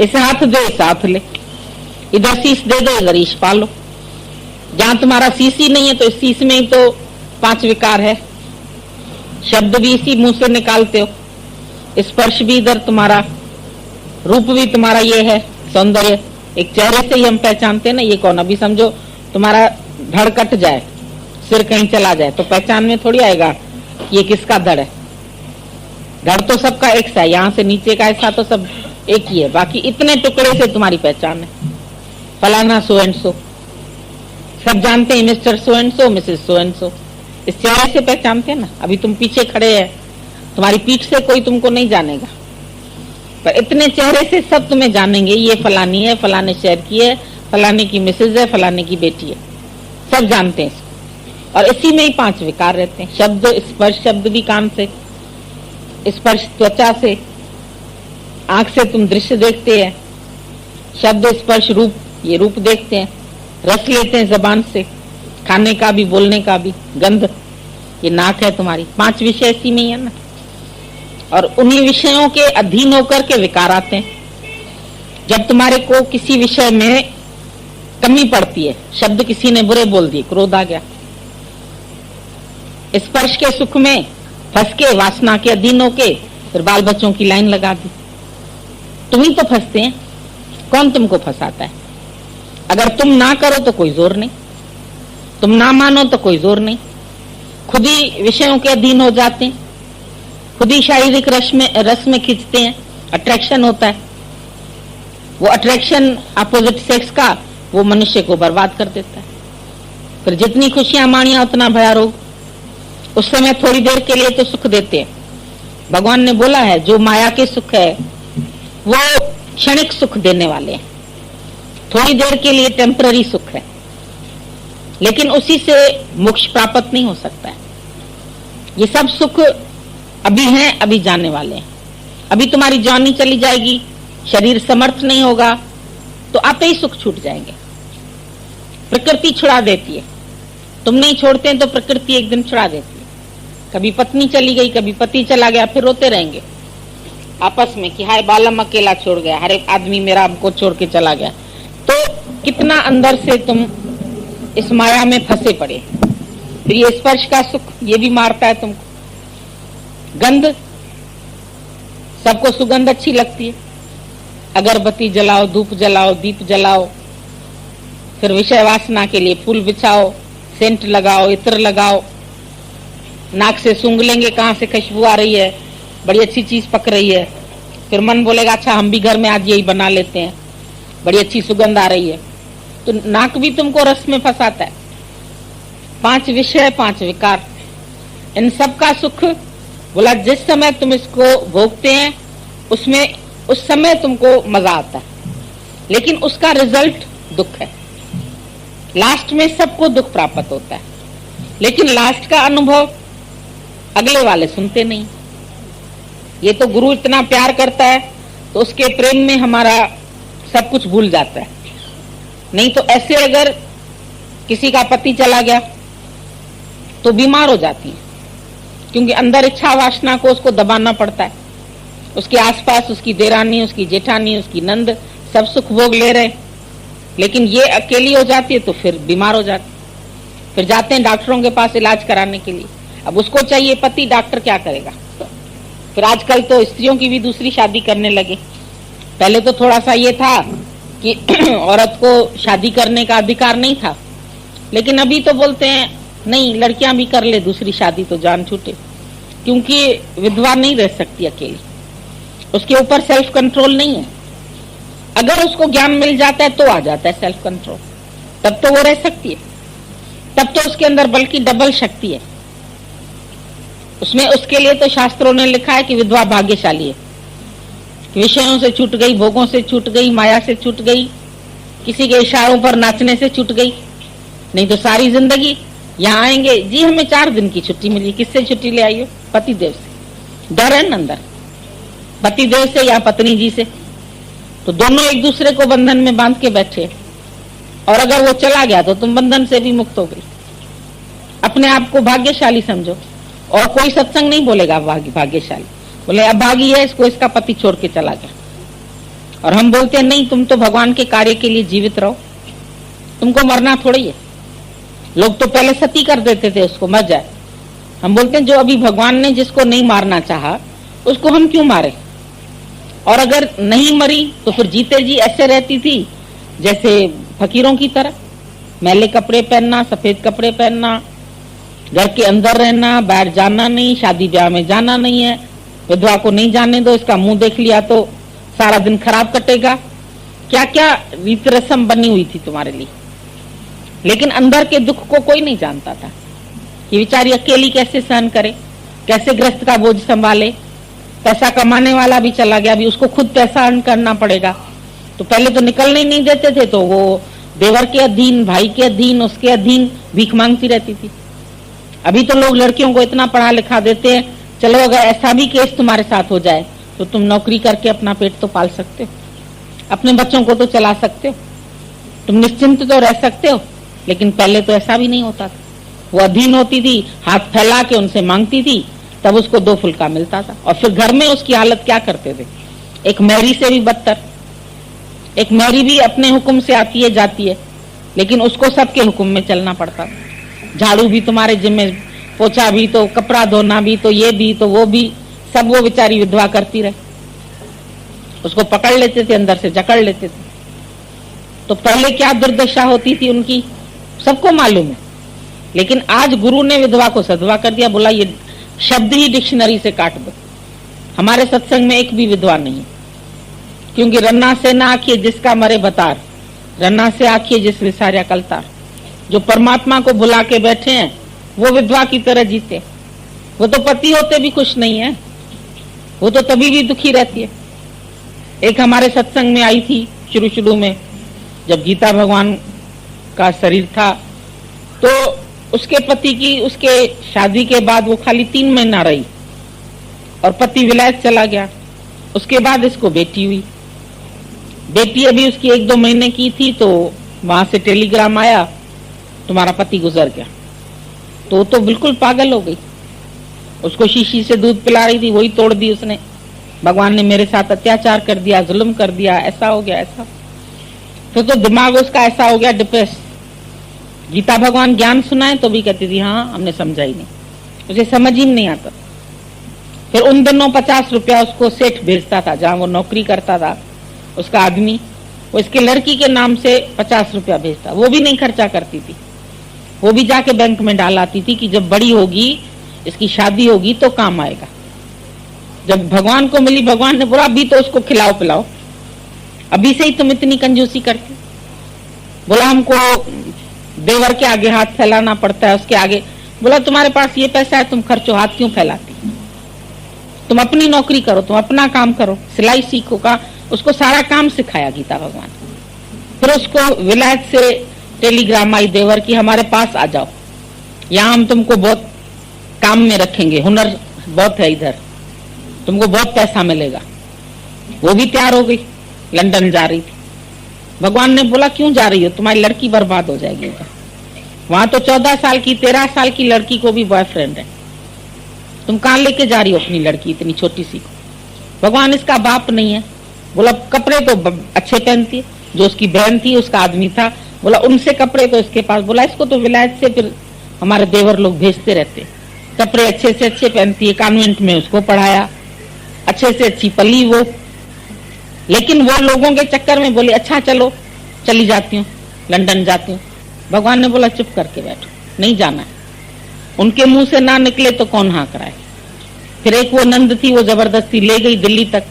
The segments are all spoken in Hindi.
इस हाथ दे इस हाथ ले, इधर शीश दे दो इधर ईश पालो। जहां तुम्हारा शीश ही नहीं है तो इस शीश में ही तो 5 विकार है। शब्द भी इसी मुंह से निकालते हो, स्पर्श भी इधर तुम्हारा, रूप भी तुम्हारा ये है सौंदर्य। एक चेहरे से ही हम पहचानते हैं ना ये कौन। अभी समझो तुम्हारा धड़ कट जाए, सिर कहीं चला जाए तो पहचान में थोड़ी आएगा ये किसका धड़ है। धड़ तो सबका एक सा है, यहाँ से नीचे का ऐसा तो सब एक ही है, बाकी इतने टुकड़े से तुम्हारी पहचान है। फलाना सो एंड सो, सब जानते हैं mister so and so, Mrs so and so. इस चेहरे से पहचानते हैं ना। अभी तुम पीछे खड़े हैं, तुम्हारी पीठ से कोई तुमको नहीं जानेगा, पर इतने चेहरे से सब तुम्हें जानेंगे। ये फलानी है, फलाने शहर की है, फलाने की मिसेज है, फलाने की बेटी है, सब जानते हैं इसको। और इसी में ही 5 विकार रहते हैं। शब्द स्पर्श, शब्द भी कान से, स्पर्श त्वचा से, आंख से तुम दृश्य देखते हैं, शब्द स्पर्श रूप, ये रूप देखते हैं, रस लेते हैं जबान से, खाने का भी बोलने का भी, गंध, ये नाक है तुम्हारी। 5 विषय इसी में ही है ना। और उन्हीं विषयों के अधीन होकर के विकार आते हैं। जब तुम्हारे को किसी विषय में कमी पड़ती है, शब्द किसी ने बुरे बोल दिए, क्रोध आ गया, स्पर्श के सुख में फंस के वासना के अधीन होके फिर बाल बच्चों की लाइन लगा दी। तुम ही तो फंसते हैं, कौन तुमको फंसाता है। अगर तुम ना करो तो कोई जोर नहीं, तुम ना मानो तो कोई जोर नहीं, खुद ही विषयों के अधीन हो जाते हैं, खुद ही शारीरिक रस में खींचते हैं, अट्रैक्शन होता है। वो अट्रैक्शन अपोजिट सेक्स का वो मनुष्य को बर्बाद कर देता है। फिर जितनी खुशियां मानिया उतना भया रोग। उस समय थोड़ी देर के लिए तो सुख देते हैं। भगवान ने बोला है जो माया के सुख है वो क्षणिक सुख देने वाले हैं, थोड़ी देर के लिए टेम्पररी सुख है, लेकिन उसी से मोक्ष प्राप्त नहीं हो सकता है। ये सब सुख अभी हैं, अभी जाने वाले हैं। अभी तुम्हारी जवानी चली जाएगी, शरीर समर्थ नहीं होगा तो आपे ही सुख छूट जाएंगे। प्रकृति छुड़ा देती है, तुम नहीं छोड़ते हैं तो प्रकृति एक दिन छुड़ा देती है। कभी पत्नी चली गई, कभी पति चला गया, फिर रोते रहेंगे आपस में कि हाय बालम अकेला छोड़ गया, हर एक आदमी मेरा हमको छोड़ के चला गया। तो कितना अंदर से तुम इस माया में फंसे पड़े। फिर ये स्पर्श का सुख ये भी मारता है तुमको। गंध, सबको सुगंध अच्छी लगती है, अगरबत्ती जलाओ, धूप जलाओ, दीप जलाओ, फिर विषय वासना के लिए फूल बिछाओ, सेंट लगाओ, इत्र लगाओ, नाक से सूंघ लेंगे कहाँ से खुशबू आ रही है, बड़ी अच्छी चीज पक रही है। फिर मन बोलेगा अच्छा हम भी घर में आज यही बना लेते हैं, बड़ी अच्छी सुगंध आ रही है। तो नाक भी तुमको रस में फंसाता है। 5 विषय, 5 विकार, इन सब का सुख बोला जिस समय तुम इसको भोगते हैं उसमें उस समय तुमको मजा आता है, लेकिन उसका रिजल्ट दुख है। लास्ट में सबको दुख प्राप्त होता है, लेकिन लास्ट का अनुभव अगले वाले सुनते नहीं। ये तो गुरु इतना प्यार करता है तो उसके प्रेम में हमारा सब कुछ भूल जाता है। नहीं तो ऐसे अगर किसी का पति चला गया तो बीमार हो जाती है, क्योंकि अंदर इच्छा वासना को उसको दबाना पड़ता है। उसके आसपास उसकी देरानी, उसकी जेठानी, उसकी नंद सब सुख भोग ले रहे, लेकिन ये अकेली हो जाती है तो फिर बीमार हो जाती। फिर जाते हैं डॉक्टरों के पास इलाज कराने के लिए। अब उसको चाहिए पति, डॉक्टर क्या करेगा। फिर आजकल तो स्त्रियों की भी दूसरी शादी करने लगे। पहले तो थोड़ा सा ये था कि औरत को शादी करने का अधिकार नहीं था, लेकिन अभी तो बोलते हैं नहीं लड़कियां भी कर ले दूसरी शादी तो जान छूटे, क्योंकि विधवा नहीं रह सकती अकेली, उसके ऊपर सेल्फ कंट्रोल नहीं है। अगर उसको ज्ञान मिल जाता है तो आ जाता है सेल्फ कंट्रोल, तब तो वो रह सकती है, तब तो उसके अंदर बल्कि डबल शक्ति है। उसमें उसके लिए तो शास्त्रों ने लिखा है कि विधवा भाग्यशाली है, विषयों से छूट गई, भोगों से छूट गई, माया से छूट गई, किसी के इशारों पर नाचने से छूट गई। नहीं तो सारी जिंदगी यहाँ आएंगे जी हमें 4 दिन की छुट्टी मिली, किससे छुट्टी ले आई हो? पतिदेव से। डर है न अंदर, पतिदेव से या पत्नी जी से, तो दोनों एक दूसरे को बंधन में बांध के बैठे, और अगर वो चला गया तो तुम बंधन से भी मुक्त हो गई। अपने आप को भाग्यशाली समझो, और कोई सत्संग नहीं बोलेगा भाग्यशाली, बोले अभागी है इसको इसका पति छोड़ के चला गया। और हम बोलते हैं नहीं, तुम तो भगवान के कार्य के लिए जीवित रहो, तुमको मरना थोड़ी है। लोग तो पहले सती कर देते थे, उसको मर जाए। हम बोलते हैं जो अभी भगवान ने जिसको नहीं मारना चाहा उसको हम क्यों मारे। और अगर नहीं मरी तो फिर जीते जी ऐसे रहती थी जैसे फकीरों की तरह, मैले कपड़े पहनना, सफेद कपड़े पहनना, घर के अंदर रहना, बाहर जाना नहीं, शादी ब्याह में जाना नहीं है, विधवा को नहीं जाने दो, इसका मुंह देख लिया तो सारा दिन खराब कटेगा। क्या क्या रीति रस्म बनी हुई थी तुम्हारे लिए। लेकिन अंदर के दुख को कोई नहीं जानता था कि बेचारी अकेली कैसे सहन करे, कैसे गृहस्थ का बोझ संभाले। पैसा कमाने वाला भी चला गया, अभी उसको खुद पैसा अर्न करना पड़ेगा। तो पहले तो निकलने नहीं देते थे, तो वो देवर के अधीन, भाई के अधीन, उसके अधीन भीख मांगती रहती थी। अभी तो लोग लड़कियों को इतना पढ़ा लिखा देते हैं, चलो अगर ऐसा भी केस तुम्हारे साथ हो जाए तो तुम नौकरी करके अपना पेट तो पाल सकते हो, अपने बच्चों को तो चला सकते हो, तुम निश्चिंत तो रह सकते हो। लेकिन पहले तो ऐसा भी नहीं होता था। वो अधीन होती थी, हाथ फैला के उनसे मांगती थी, तब उसको 2 फुल्का मिलता था। और फिर घर में उसकी हालत क्या करते थे, एक मैरी से भी बदतर। एक मैरी भी अपने हुक्म से आती है जाती है, लेकिन उसको सबके हुक्म में चलना पड़ता था। झाड़ू भी तुम्हारे जिम्मे, पोछा भी, तो कपड़ा धोना भी, तो ये भी, तो वो भी, सब वो बेचारी विधवा करती रहे। उसको पकड़ लेते थे, अंदर से जकड़ लेते थे। तो पहले क्या दुर्दशा होती थी उनकी सबको मालूम है। लेकिन आज गुरु ने विधवा को सधवा कर दिया, बोला ये शब्द ही डिक्शनरी से काट दो। हमारे सत्संग में एक भी विधवा नहीं, क्योंकि रन्ना से ना आखिए जिसका मरे बतार, रन्ना से आखिए जिस विसार्या कलतार। जो परमात्मा को बुला के बैठे हैं वो विधवा की तरह जीते। वो तो पति होते भी खुश नहीं है, वो तो तभी भी दुखी रहती है। एक हमारे सत्संग में आई थी शुरू में, जब गीता भगवान का शरीर था, तो उसके पति की, उसके शादी के बाद वो खाली 3 महीना रही और पति विलायत चला गया। उसके बाद इसको बेटी हुई। बेटी अभी उसकी 1-2 महीने की थी, तो वहां से टेलीग्राम आया, तुम्हारा पति गुजर गया। तो बिल्कुल पागल हो गई। उसको शीशी से दूध पिला रही थी, वही तोड़ दी उसने। भगवान ने मेरे साथ अत्याचार कर दिया, जुल्म कर दिया, ऐसा हो गया, ऐसा। तो दिमाग उसका ऐसा हो गया डिप्रेस। गीता भगवान ज्ञान सुनाए तो भी कहती थी हाँ हमने समझा ही नहीं, उसे समझ ही नहीं आता। फिर उन दिनों 50 रुपया उसको सेठ भेजता था, जहां वो नौकरी करता था उसका आदमी, वो इसके लड़की के नाम से 50 रुपया भेजता। वो भी नहीं खर्चा करती थी, वो भी जाके बैंक में डालाती थी कि जब बड़ी होगी, इसकी शादी होगी तो काम आएगा। जब भगवान को मिली, भगवान ने बोला अभी तो उसको खिलाओ पिलाओ, अभी से ही तुम इतनी कंजूसी करती। बोला हमको देवर के आगे हाथ फैलाना पड़ता है, उसके आगे। बोला तुम्हारे पास ये पैसा है, तुम खर्चो, हाथ क्यों फैलाती? तुम अपनी नौकरी करो, तुम अपना काम करो, सिलाई सीखो का। उसको सारा काम सिखाया गीता भगवान। फिर उसको विलायत से टेलीग्राम आई देवर की, हमारे पास आ जाओ, यहाँ हम तुमको बहुत काम में रखेंगे, हुनर बहुत है इधर, तुमको बहुत पैसा मिलेगा। वो भी तैयार हो गई, लंदन जा रही थी। भगवान ने बोला क्यों जा रही हो, तुम्हारी लड़की बर्बाद हो जाएगी। वहां तो 14 साल की, 13 साल की लड़की को भी बॉयफ्रेंड है, तुम कहां लेके जा रही हो अपनी लड़की इतनी छोटी सी को? भगवान इसका बाप नहीं है। बोला कपड़े तो अच्छे पहनती है, जो उसकी बहन थी उसका आदमी था, बोला उनसे कपड़े तो इसके पास। बोला इसको तो विलायत से फिर हमारे देवर लोग भेजते रहते, कपड़े अच्छे से अच्छे पहनती है, कॉन्वेंट में उसको पढ़ाया, अच्छे से अच्छी पली वो। लेकिन वो लोगों के चक्कर में बोली अच्छा चलो चली जाती हूँ, लंदन जाती हूँ। भगवान ने बोला चुप करके बैठो, नहीं जाना है। उनके मुंह से ना निकले तो कौन हाँ कराए। फिर एक वो नंद थी, वो जबरदस्ती ले गई दिल्ली तक,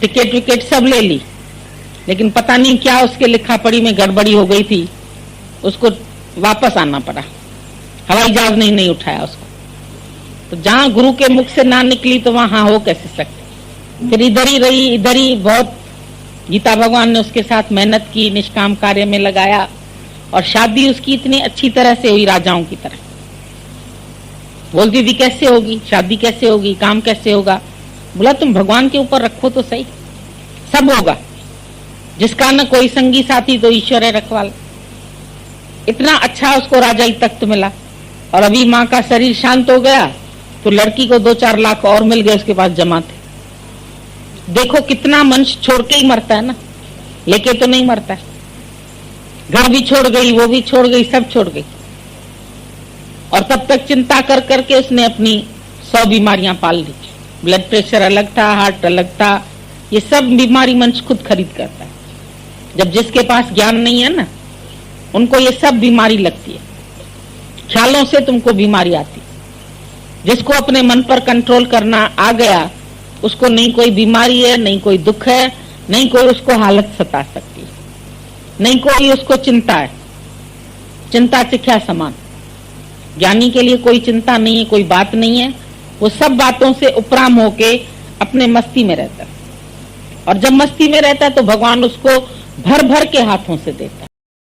टिकट विकेट सब ले ली, लेकिन पता नहीं क्या उसके लिखा पढ़ी में गड़बड़ी हो गई थी, उसको वापस आना पड़ा, हवाई जहाज नहीं उठाया उसको। तो जहां गुरु के मुख से ना निकली तो वहां हाँ हो कैसे सकती। फिर इधर ही रही, इधर ही बहुत गीता भगवान ने उसके साथ मेहनत की, निष्काम कार्य में लगाया, और शादी उसकी इतनी अच्छी तरह से हुई, राजाओं की तरह। बोलती थी कैसे होगी शादी, कैसे होगी, काम कैसे होगा? बोला तुम भगवान के ऊपर रखो तो सही, सब होगा। जिसका न कोई संगी साथी तो ईश्वर है रखवाल। इतना अच्छा उसको राजाई तख्त मिला। और अभी माँ का शरीर शांत हो गया तो लड़की को 2-4 लाख और मिल गए उसके पास जमा थे। देखो कितना मनुष्य छोड़ के ही मरता है ना, लेके तो नहीं मरता है। घर भी छोड़ गई, वो भी छोड़ गई, सब छोड़ गई, और तब तक चिंता कर करके उसने अपनी 100 बीमारियां पाल ली। ब्लड प्रेशर अलग था, हार्ट अलग था, ये सब बीमारी मनुष्य खुद खरीद करता है। जब जिसके पास ज्ञान नहीं है ना, उनको ये सब बीमारी लगती है, ख्यालों से तुमको बीमारी आती। जिसको अपने मन पर कंट्रोल करना आ गया, उसको नहीं कोई बीमारी है, नहीं कोई दुख है, नहीं कोई उसको हालत सता सकती है, नहीं कोई उसको चिंता है। चिंता से क्या समान। ज्ञानी के लिए कोई चिंता नहीं है, कोई बात नहीं है। वो सब बातों से उपराम होके अपने मस्ती में रहता है, और जब मस्ती में रहता है तो भगवान उसको भर भर के हाथों से देता है।